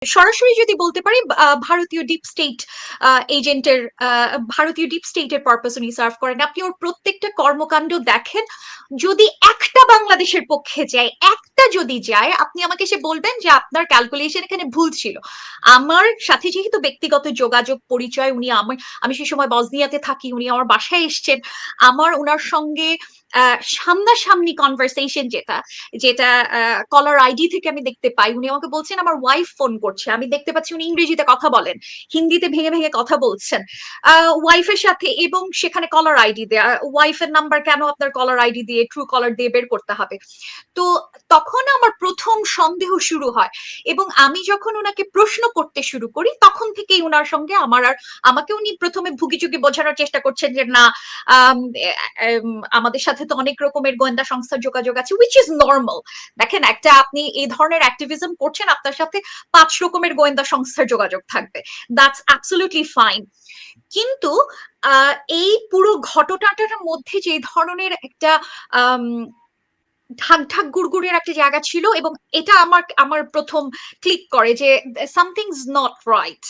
সরাসরি যদি বলতে পারি ভারতীয় ডিপ স্টেট এজেন্টের ভারতীয় ডিপ স্টেটের পারপাস উনি সার্ভ করেন। আপনি ওর প্রত্যেকটা কর্মকাণ্ড দেখেন, যদি একটা বাংলাদেশের পক্ষে যায়, একটা যদি যায়, আপনি আমাকে এসে বলবেন যে আপনার ক্যালকুলেশন এখানে ভুল ছিল। আমার সাথে যেহেতু ব্যক্তিগত যোগাযোগ পরিচয়, উনি আমি সে সময় বসনিয়াতে থাকি, উনি আমার বাসায় এসছেন, আমার ওনার সঙ্গে সামনাসামনি কনভারসেশন যেটা যেটা কলার আইডি থেকে আমি দেখতে পাই, উনি আমাকে বলছেন আমার ওয়াইফ ফোন করছে, আমি দেখতে পাচ্ছি উনি ইংরেজিতে কথা বলেন, হিন্দিতে ভেঙে ভেঙে কথা বলছেন ওয়াইফের সাথে, এবং সেখানে কলার আইডি দেয়া। ওয়াইফের নাম্বার কেন আপনার কলার আইডি দিয়ে, ট্রু কলার দিয়ে বের করতে হবে? তো তখন আমার প্রথম সন্দেহ শুরু হয়, এবং আমি যখন ওনাকে প্রশ্ন করতে শুরু করি তখন থেকেই ওনার সঙ্গে আমাকে উনি প্রথমে ভুগিচুগি বোঝানোর চেষ্টা করছেন যে না, আমাদের সাথে তো অনেক রকমের গোয়েন্দা সংস্থার যোগাযোগ আছে, উইচ ইজ নর্মাল। দেখেন, একটা আপনি এই ধরনের অ্যাক্টিভিজম করছেন, আপনার সাথে 5 রকমের গোয়েন্দা সংস্থার যোগাযোগ থাকবে, দ্যাটস অ্যাবসলিউটলি ফাইন। কিন্তু এই পুরো ঘটনাটার মধ্যে যে ধরনের একটা আম, ঢাক ঢাক গুড়গুড়ের একটা জায়গা ছিল, এবং এটা আমার আমার প্রথম ক্লিক করে যে সামথিংস নট রাইট।